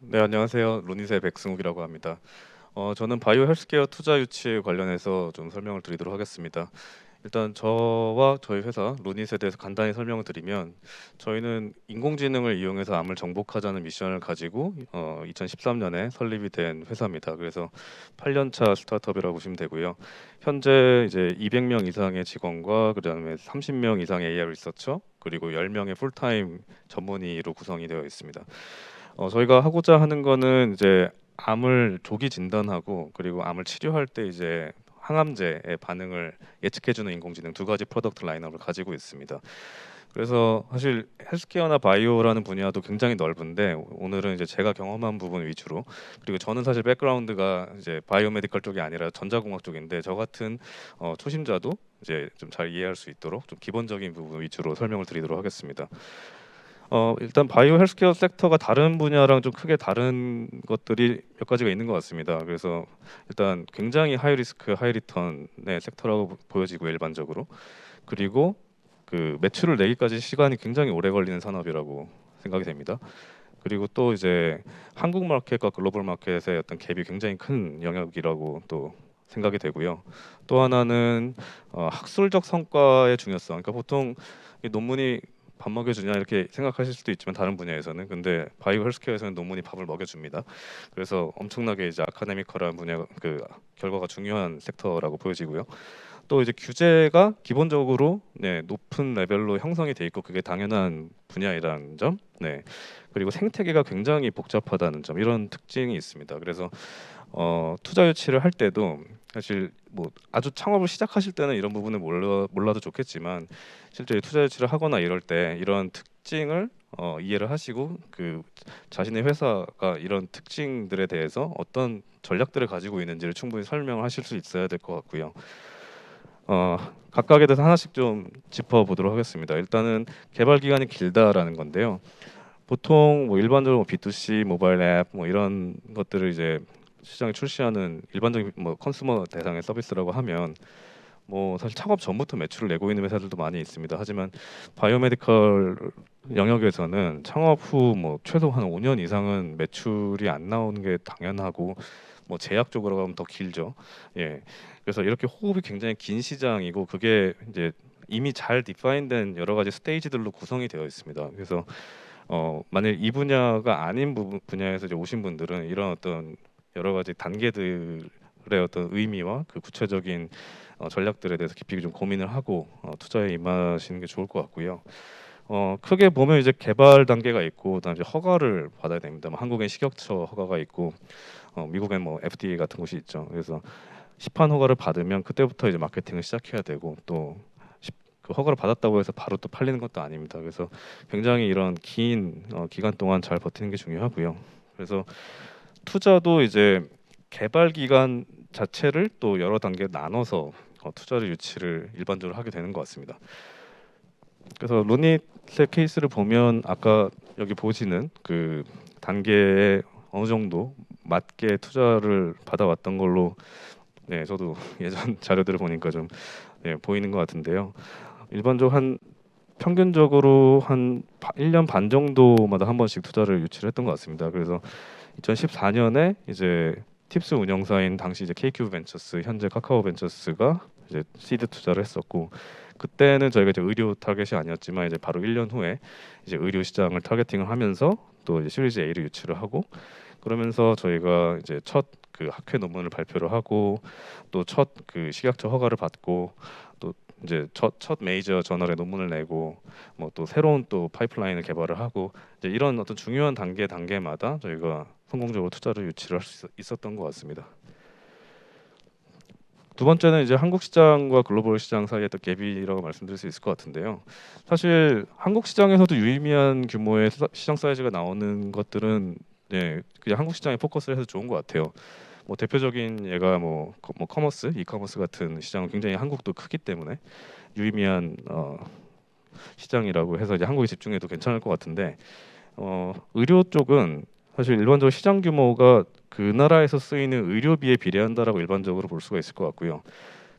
네, 안녕하세요. 루닛의 백승욱이라고 합니다. 저는 바이오 헬스케어 투자 유치 관련해서 좀 설명을 드리도록 하겠습니다. 일단 저와 저희 회사 루닛에 대해서 간단히 설명을 드리면 저희는 인공지능을 이용해서 암을 정복하자는 미션을 가지고 2013년에 설립이 된 회사입니다. 그래서 8년차 스타트업이라고 보시면 되고요. 현재 이제 200명 이상의 직원과 그다음에 30명 이상의 AI 리서처 그리고 10명의 풀타임 전문의로 구성이 되어 있습니다. 저희가 하고자 하는 거는 이제 암을 조기 진단하고 그리고 암을 치료할 때 이제 항암제의 반응을 예측해주는 인공지능 두 가지 프로덕트 라인업을 가지고 있습니다. 그래서 사실 헬스케어나 바이오라는 분야도 굉장히 넓은데 오늘은 이제 제가 경험한 부분 위주로, 그리고 저는 사실 백그라운드가 이제 바이오메디컬 쪽이 아니라 전자공학 쪽인데 저 같은 초심자도 이제 좀 잘 이해할 수 있도록 좀 기본적인 부분 위주로 설명을 드리도록 하겠습니다. 일단 바이오 헬스케어 섹터가 다른 분야랑 좀 크게 다른 것들이 몇 가지가 있는 것 같습니다. 그래서 일단 굉장히 하이 리스크, 하이 리턴의 섹터라고 보여지고 일반적으로, 그리고 그 매출을 내기까지 시간이 굉장히 오래 걸리는 산업이라고 생각이 됩니다. 그리고 또 이제 한국 마켓과 글로벌 마켓의 어떤 갭이 굉장히 큰 영역이라고 또 생각이 되고요. 또 하나는 학술적 성과의 중요성. 그러니까 보통 이 논문이 밥 먹여주냐 이렇게 생각하실 수도 있지만 다른 분야에서는, 근데 바이오 헬스케어에서는 논문이 밥을 먹여줍니다. 그래서 엄청나게 이제 아카데미컬한 분야 그 결과가 중요한 섹터라고 보여지고요. 또 이제 규제가 기본적으로 높은 레벨로 형성이 돼 있고 그게 당연한 분야이라는 점, 그리고 생태계가 굉장히 복잡하다는 점, 이런 특징이 있습니다. 그래서 투자 유치를 할 때도 사실 뭐 아주 창업을 시작하실 때는 이런 부분을 몰라도 좋겠지만 실제 투자 유치를 하거나 이럴 때 이런 특징을 이해를 하시고 그 자신의 회사가 이런 특징들에 대해서 어떤 전략들을 가지고 있는지를 충분히 설명을 하실 수 있어야 될 것 같고요. 어, 각각에 대해서 하나씩 좀 짚어보도록 하겠습니다. 일단은 개발 기간이 길다라는 건데요. 보통 뭐 일반적으로 B2C 모바일 앱 뭐 이런 것들을 이제 시장에 출시하는 일반적인 뭐 컨슈머 대상의 서비스라고 하면 뭐 사실 창업 전부터 매출을 내고 있는 회사들도 많이 있습니다. 하지만 바이오메디컬 영역에서는 창업 후 뭐 최소 한 5년 이상은 매출이 안 나오는 게 당연하고, 뭐 제약적으로 가면 더 길죠. 예. 그래서 이렇게 호흡이 굉장히 긴 시장이고 그게 이제 이미 잘 디파인된 여러 가지 스테이지들로 구성이 되어 있습니다. 그래서 만약 이 분야가 아닌 분야에서 이제 오신 분들은 이런 어떤 여러 가지 단계들의 어떤 의미와 그 구체적인 전략들에 대해서 깊이 좀 고민을 하고 투자에 임하시는 게 좋을 것 같고요. 크게 보면 이제 개발 단계가 있고 그다음에 이제 허가를 받아야 됩니다. 뭐 한국엔 식약처 허가가 있고 미국엔 뭐 FDA 같은 곳이 있죠. 그래서 시판 허가를 받으면 그때부터 이제 마케팅을 시작해야 되고, 또 그 허가를 받았다고 해서 바로 또 팔리는 것도 아닙니다. 그래서 굉장히 이런 긴 기간 동안 잘 버티는 게 중요하고요. 그래서 투자도 이제 개발 기간 자체를 또 여러 단계 나눠서 투자를 유치를 일반적으로 하게 되는 것 같습니다. 그래서 루닛의 케이스를 보면 아까 여기 보시는 그 단계에 어느 정도 맞게 투자를 받아왔던 걸로, 저도 예전 자료들을 보니까 좀 보이는 것 같은데요. 일반적으로 한 평균적으로 한 1년 반 정도마다 한 번씩 투자를 유치를 했던 것 같습니다. 그래서 2014년에 이제 팁스 운영사인 당시 이제 KQ 벤처스, 현재 카카오 벤처스가 이제 시드 투자를 했었고, 그때는 저희가 이제 의료 타겟이 아니었지만 이제 바로 1년 후에 이제 의료 시장을 타겟팅을 하면서 또 이제 시리즈 A를 유치를 하고, 그러면서 저희가 이제 첫 그 학회 논문을 발표를 하고 또 첫 그 식약처 허가를 받고 또 이제 첫 메이저 저널에 논문을 내고 뭐 또 새로운 또 파이프라인을 개발을 하고, 이제 이런 어떤 중요한 단계마다 저희가 성공적으로 투자를 유치를 할 수 있었던 것 같습니다. 두 번째는 이제 한국 시장과 글로벌 시장 사이의 또 갭이라고 말씀드릴 수 있을 것 같은데요. 사실 한국 시장에서도 유의미한 규모의 시장 사이즈가 나오는 것들은 그냥 한국 시장에 포커스를 해서 좋은 것 같아요. 뭐 대표적인 예가 뭐 커머스, 이커머스 같은 시장은 굉장히 한국도 크기 때문에 유의미한 시장이라고 해서 이제 한국에 집중해도 괜찮을 것 같은데, 의료 쪽은 사실 일반적으로 시장 규모가 그 나라에서 쓰이는 의료비에 비례한다라고 일반적으로 볼 수가 있을 것 같고요.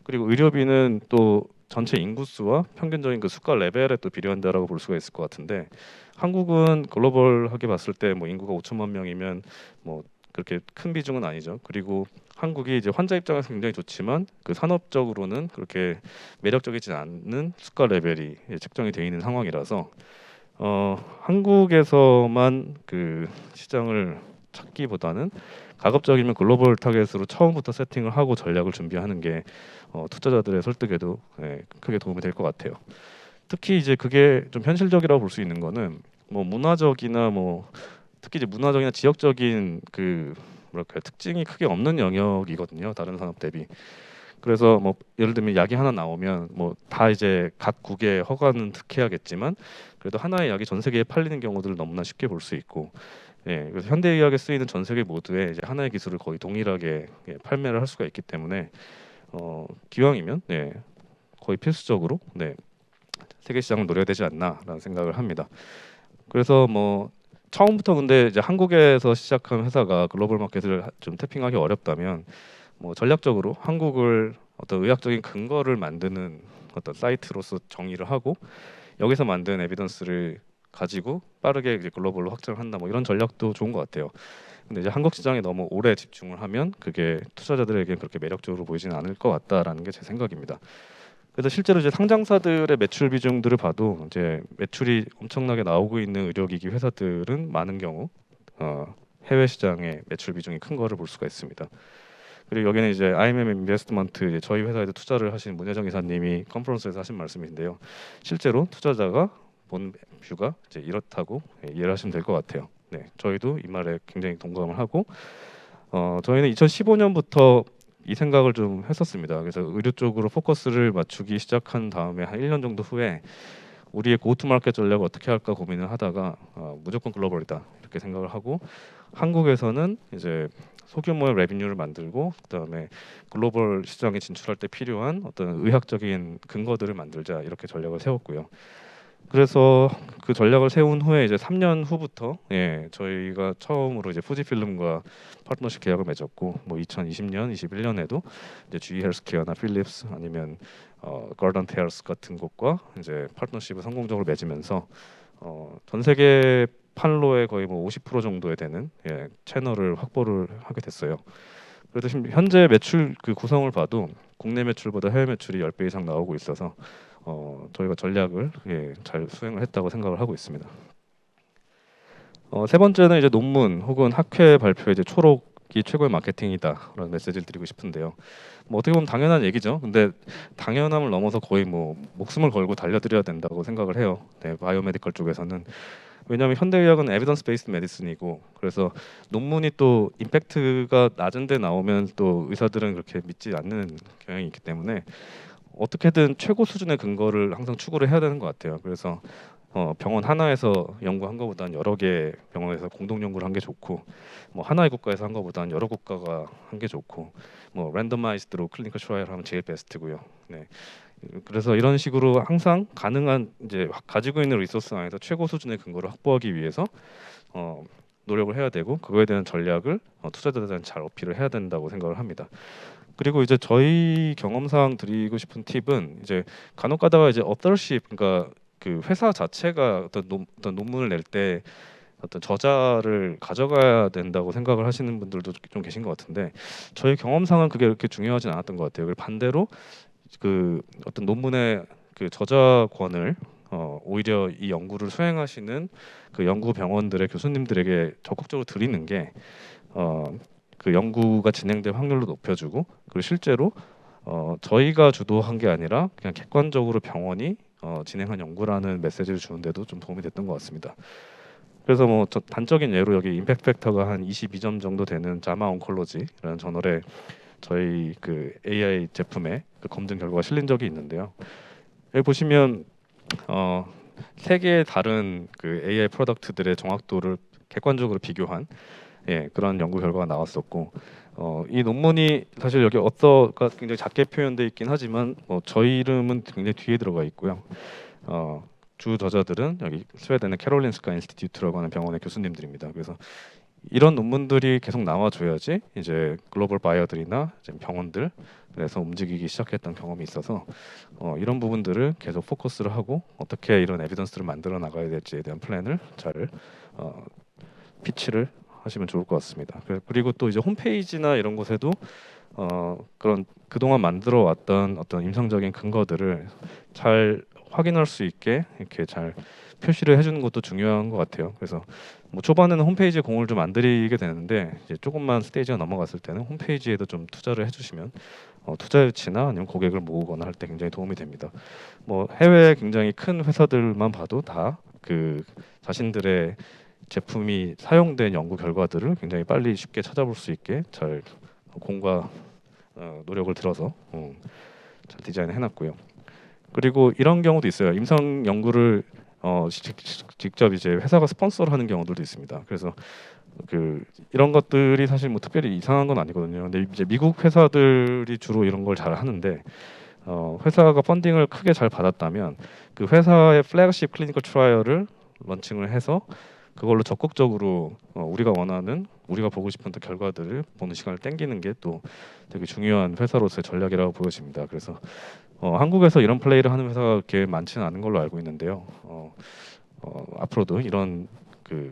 그리고 의료비는 또 전체 인구수와 평균적인 그 수가 레벨에 또 비례한다라고 볼 수가 있을 것 같은데 한국은 글로벌하게 봤을 때 뭐 인구가 5천만 명이면 뭐 그렇게 큰 비중은 아니죠. 그리고 한국이 이제 환자 입장에서 굉장히 좋지만 그 산업적으로는 그렇게 매력적이지 않는 수가 레벨이 책정이 되어 있는 상황이라서 한국에서만 그 시장을 찾기보다는 가급적이면 글로벌 타겟으로 처음부터 세팅을 하고 전략을 준비하는 게 투자자들의 설득에도 크게 도움이 될 것 같아요. 특히 이제 그게 좀 현실적이라고 볼 수 있는 거는 뭐 문화적이나 뭐 특히 이제 문화적이나 지역적인 그 뭐랄까요 특징이 크게 없는 영역이거든요. 다른 산업 대비. 그래서 뭐 예를 들면 약이 하나 나오면 뭐 다 이제 각 국의 허가는 특혜하겠지만 그래도 하나의 약이 전 세계에 팔리는 경우들을 너무나 쉽게 볼 수 있고 그래서 현대의학에 쓰이는 전 세계 모두에 이제 하나의 기술을 거의 동일하게 판매를 할 수가 있기 때문에 기왕이면 거의 필수적으로 세계 시장을 노려야 되지 않나라는 생각을 합니다. 그래서 뭐 처음부터 근데 이제 한국에서 시작한 회사가 글로벌 마켓을 좀 태핑하기 어렵다면 뭐 전략적으로 한국을 어떤 의학적인 근거를 만드는 어떤 사이트로서 정의를 하고 여기서 만든 에비던스를 가지고 빠르게 이제 글로벌로 확장을 한다 뭐 이런 전략도 좋은 것 같아요. 근데 이제 한국 시장에 너무 오래 집중을 하면 그게 투자자들에게 그렇게 매력적으로 보이지는 않을 것 같다라는 게 제 생각입니다. 그래서 실제로 이제 상장사들의 매출 비중들을 봐도 이제 매출이 엄청나게 나오고 있는 의료기기 회사들은 많은 경우 해외 시장의 매출 비중이 큰 거를 볼 수가 있습니다. 그리고 여기는 이제 IMM 인베스트먼트 저희 회사에도 투자를 하신 문혜정 이사님이 컨퍼런스에서 하신 말씀인데요. 실제로 투자자가 본 뷰가 이제 이렇다고 이해를 하시면 될 것 같아요. 네, 저희도 이 말에 굉장히 동감을 하고 저희는 2015년부터 이 생각을 좀 했었습니다. 그래서 의료 쪽으로 포커스를 맞추기 시작한 다음에 한 1년 정도 후에 우리의 고투마켓 전략을 어떻게 할까 고민을 하다가 무조건 글로벌이다 이렇게 생각을 하고 한국에서는 이제 소규모의 레비뉴를 만들고 그다음에 글로벌 시장에 진출할 때 필요한 어떤 의학적인 근거들을 만들자 이렇게 전략을 세웠고요. 그래서 그 전략을 세운 후에 이제 3년 후부터 저희가 처음으로 이제 fujiFilm과 파트너십 계약을 맺었고 뭐 2020년, 21년에도 이제 GE 헬스케어나 필립스 아니면 가던트 헬스 같은 곳과 이제 파트너십을 성공적으로 맺으면서 전 세계 판로의 거의 뭐 50% 정도에 되는 채널을 확보를 하게 됐어요. 그래도 지금 현재 매출 그 구성을 봐도 국내 매출보다 해외 매출이 10배 이상 나오고 있어서 저희가 전략을 잘 수행을 했다고 생각을 하고 있습니다. 세 번째는 이제 논문 혹은 학회 발표에 이제 초록이 최고의 마케팅이다라는 메시지를 드리고 싶은데요. 뭐 어떻게 보면 당연한 얘기죠. 근데 당연함을 넘어서 거의 뭐 목숨을 걸고 달려드려야 된다고 생각을 해요. 바이오메디컬 쪽에서는. 왜냐하면 현대의학은 에비던스 베이스드 메디슨이고 그래서 논문이 또 임팩트가 낮은데 나오면 또 의사들은 그렇게 믿지 않는 경향이 있기 때문에 어떻게든 최고 수준의 근거를 항상 추구를 해야 되는 것 같아요. 그래서 병원 하나에서 연구한 것보다는 여러 개 병원에서 공동 연구를 한 게 좋고 뭐 하나의 국가에서 한 것보다는 여러 국가가 한 게 좋고 뭐 랜더마이즈드로 클리니컬 트라이얼 하면 제일 베스트고요. 네. 그래서 이런 식으로 항상 가능한 이제 가지고 있는 리소스 안에서 최고 수준의 근거를 확보하기 위해서 노력을 해야 되고 그거에 대한 전략을 투자자들한테 잘 어필을 해야 된다고 생각을 합니다. 그리고 이제 저희 경험상 드리고 싶은 팁은 이제 간혹 가다가 이제 authorship 그러니까 그 회사 자체가 어떤 논문을 낼 때 어떤 저자를 가져가야 된다고 생각을 하시는 분들도 좀 계신 것 같은데 저희 경험상은 그게 그렇게 중요하진 않았던 것 같아요. 그리고 반대로 그 어떤 논문의 그 저자권을 오히려 이 연구를 수행하시는 그 연구 병원들의 교수님들에게 적극적으로 드리는 게 그 연구가 진행될 확률도 높여주고 그리고 실제로 저희가 주도한 게 아니라 그냥 객관적으로 병원이 진행한 연구라는 메시지를 주는데도 좀 도움이 됐던 것 같습니다. 그래서 뭐 단적인 예로 여기 임팩트 팩터가 한 22점 정도 되는 자마 온콜로지라는 저널에 저희 그 AI 제품의 그 검증 결과가 실린 적이 있는데요. 여기 보시면 세 개의 다른 그 AI 프로덕트들의 정확도를 객관적으로 비교한 그런 연구 결과가 나왔었고 이 논문이 사실 여기 어떠가 굉장히 작게 표현되어 있긴 하지만 저희 이름은 굉장히 뒤에 들어가 있고요. 주 저자들은 여기 스웨덴의 캐롤린스카 인스티튜트라고 하는 병원의 교수님들입니다. 그래서 이런 논문들이 계속 나와줘야지 이제 글로벌 바이어들이나 병원들 그래서 움직이기 시작했던 경험이 있어서 이런 부분들을 계속 포커스를 하고 어떻게 이런 에비던스를 만들어 나가야 될지에 대한 플랜을 잘 어, 피치를 하시면 좋을 것 같습니다. 그리고 또 이제 홈페이지나 이런 곳에도 그런 그동안 만들어 왔던 어떤 임상적인 근거들을 잘 확인할 수 있게 이렇게 잘 표시를 해주는 것도 중요한 것 같아요. 그래서 뭐 초반에는 홈페이지에 공을 좀 안 들이게 되는데 이제 조금만 스테이지가 넘어갔을 때는 홈페이지에도 좀 투자를 해주시면 투자 유치나 아니면 고객을 모으거나 할 때 굉장히 도움이 됩니다. 뭐 해외 굉장히 큰 회사들만 봐도 다 그 자신들의 제품이 사용된 연구 결과들을 굉장히 빨리 쉽게 찾아볼 수 있게 잘 공과 노력을 들어서 잘 디자인을 해놨고요. 그리고 이런 경우도 있어요. 임상 연구를 직접 이제 회사가 스폰서를 하는 경우들도 있습니다. 그래서 이런 것들이 사실 뭐 특별히 이상한 건 아니거든요. 근데 이제 미국 회사들이 주로 이런 걸 잘 하는데 회사가 펀딩을 크게 잘 받았다면 그 회사의 플래그십 클리니컬 트라이얼을 런칭을 해서 그걸로 적극적으로 우리가 원하는 우리가 보고 싶은 결과들을 보는 시간을 땡기는 게 또 되게 중요한 회사로서의 전략이라고 보여집니다. 그래서 한국에서 이런 플레이를 하는 회사가 그렇게 많지는 않은 걸로 알고 있는데요. 앞으로도 이런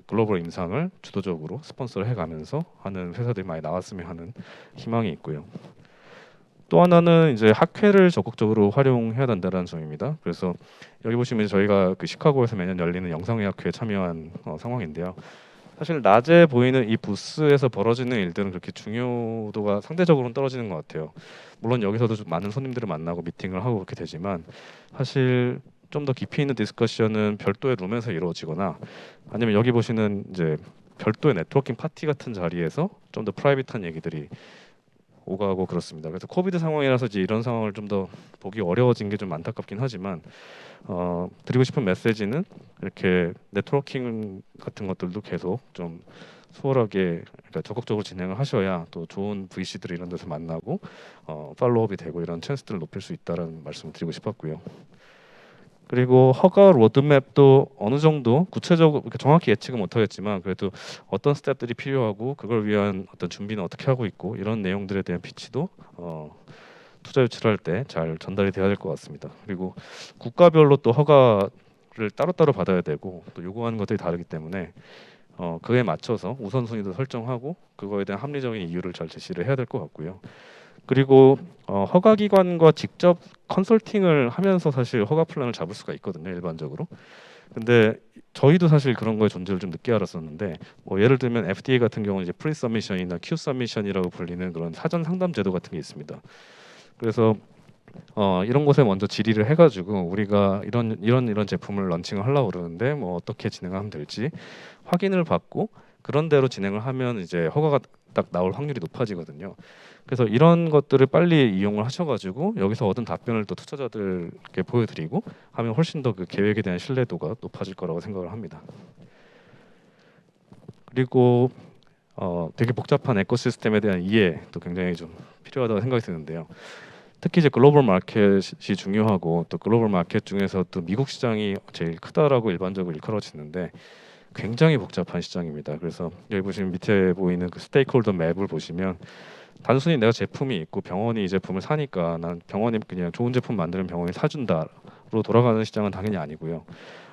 글로벌 임상을 주도적으로 스폰서를 해가면서 하는 회사들이 많이 나왔으면 하는 희망이 있고요. 또 하나는 이제 학회를 적극적으로 활용해야 된다는 점입니다. 그래서 여기 보시면 저희가 시카고에서 매년 열리는 영상의학회에 참여한 상황인데요. 사실 낮에 보이는 이 부스에서 벌어지는 일들은 그렇게 중요도가 상대적으로는 떨어지는 것 같아요. 물론 여기서도 좀 많은 손님들을 만나고 미팅을 하고 그렇게 되지만 사실 좀 더 깊이 있는 디스커션은 별도의 룸에서 이루어지거나 아니면 여기 보시는 이제 별도의 네트워킹 파티 같은 자리에서 좀 더 프라이빗한 얘기들이 오가고 그렇습니다. 그래서 코비드 상황이라서 이제 이런 상황을 좀 더 보기 어려워진 게 좀 안타깝긴 하지만 드리고 싶은 메시지는 이렇게 네트워킹 같은 것들도 계속 좀 수월하게 그러니까 적극적으로 진행을 하셔야 또 좋은 VC들 이런 데서 만나고 팔로우업이 되고 이런 찬스들을 높일 수 있다는 말씀을 드리고 싶었고요. 그리고 허가 로드맵도 어느 정도 구체적으로 정확히 예측은 못하겠지만 그래도 어떤 스텝들이 필요하고 그걸 위한 어떤 준비는 어떻게 하고 있고 이런 내용들에 대한 피치도 투자 유치를 할 때 잘 전달이 돼야 될 것 같습니다. 그리고 국가별로 또 허가를 따로따로 받아야 되고 또 요구하는 것들이 다르기 때문에 그에 맞춰서 우선순위도 설정하고 그거에 대한 합리적인 이유를 잘 제시를 해야 될 것 같고요. 그리고 허가기관과 직접 컨설팅을 하면서 사실 허가 플랜을 잡을 수가 있거든요, 일반적으로. 근데 저희도 사실 그런 거의 존재를 좀 늦게 알았었는데 뭐 예를 들면 FDA 같은 경우는 이제 프리 서미션이나 큐 서미션이라고 불리는 그런 사전 상담 제도 같은 게 있습니다. 그래서 이런 곳에 먼저 질의를 해가지고 우리가 이런 제품을 런칭을 하려고 그러는데 뭐 어떻게 진행하면 될지 확인을 받고 그런 대로 진행을 하면 이제 허가가 딱 나올 확률이 높아지거든요. 그래서 이런 것들을 빨리 이용을 하셔가지고 여기서 얻은 답변을 또 투자자들께 보여드리고 하면 훨씬 더 그 계획에 대한 신뢰도가 높아질 거라고 생각을 합니다. 그리고 되게 복잡한 에코시스템에 대한 이해도 굉장히 좀 필요하다고 생각이 드는데요. 특히 이제 글로벌 마켓이 중요하고 또 글로벌 마켓 중에서 또 미국 시장이 제일 크다라고 일반적으로 일컬어지는데 굉장히 복잡한 시장입니다. 그래서 여기 보시면 밑에 보이는 그 스테이크홀더 맵을 보시면 단순히 내가 제품이 있고 병원이 이 제품을 사니까 난 병원이 그냥 좋은 제품 만드는 병원이 사준다로 돌아가는 시장은 당연히 아니고요.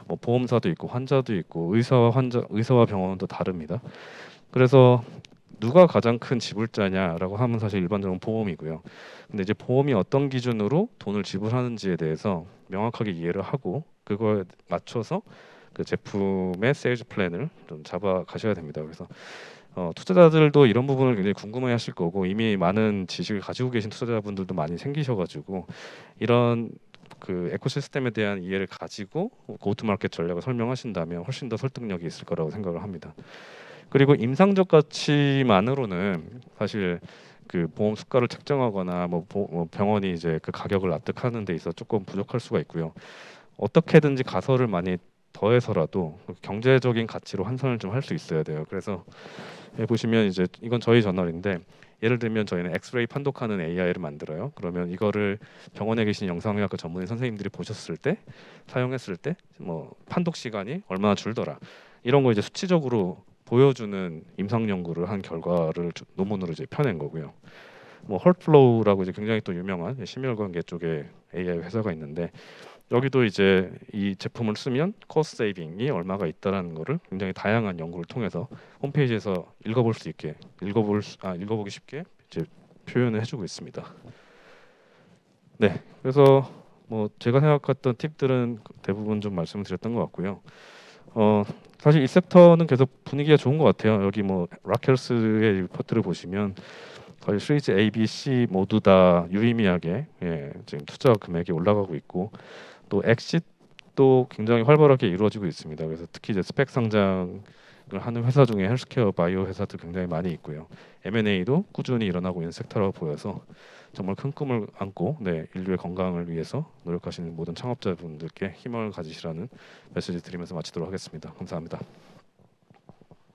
뭐 보험사도 있고 환자도 있고 의사와 병원은 또 다릅니다. 그래서 누가 가장 큰 지불자냐라고 하면 사실 일반적으로 보험이고요. 근데 이제 보험이 어떤 기준으로 돈을 지불하는지에 대해서 명확하게 이해를 하고 그거에 맞춰서 그 제품의 세일즈 플랜을 좀 잡아 가셔야 됩니다. 그래서 투자자들도 이런 부분을 굉장히 궁금해하실 거고 이미 많은 지식을 가지고 계신 투자자분들도 많이 생기셔가지고 이런 그 에코시스템에 대한 이해를 가지고 고투마켓 전략을 설명하신다면 훨씬 더 설득력이 있을 거라고 생각을 합니다. 그리고 임상적 가치만으로는 사실 그 보험 수가를 책정하거나 뭐 병원이 이제 그 가격을 납득하는 데 있어 조금 부족할 수가 있고요. 어떻게든지 가설을 많이 더해서라도 경제적인 가치로 환산을 좀 할 수 있어야 돼요. 그래서 보시면 이제 이건 저희 저널인데 예를 들면 저희는 엑스레이 판독하는 AI를 만들어요. 그러면 이거를 병원에 계신 영상의학과 전문의 선생님들이 보셨을 때 사용했을 때 뭐 판독 시간이 얼마나 줄더라 이런 거 이제 수치적으로 보여주는 임상 연구를 한 결과를 논문으로 이제 펴낸 거고요. 뭐 헐플로우라고 이제 굉장히 또 유명한 심혈관계 쪽에 AI 회사가 있는데 여기도 이제 이 제품을 쓰면 코스트 세이빙이 얼마가 있다라는 거를 굉장히 다양한 연구를 통해서 홈페이지에서 읽어볼 수 있게 읽어보기 쉽게 이제 표현을 해주고 있습니다. 네, 그래서 뭐 제가 생각했던 팁들은 대부분 좀 말씀을 드렸던 것 같고요. 어, 사실 이 섹터는 계속 분위기가 좋은 것 같아요. 여기 뭐 라켈스의 리포트를 보시면 거의 시리즈 A, B, C 모두 다 유의미하게 지금 투자 금액이 올라가고 있고 또 엑싯도 굉장히 활발하게 이루어지고 있습니다. 그래서 특히 이제 스펙 상장을 하는 회사 중에 헬스케어 바이오 회사도 굉장히 많이 있고요. M&A도 꾸준히 일어나고 있는 섹터라고 보여서 정말 큰 꿈을 안고 인류의 건강을 위해서 노력하시는 모든 창업자분들께 힘을 가지시라는 메시지 드리면서 마치도록 하겠습니다. 감사합니다.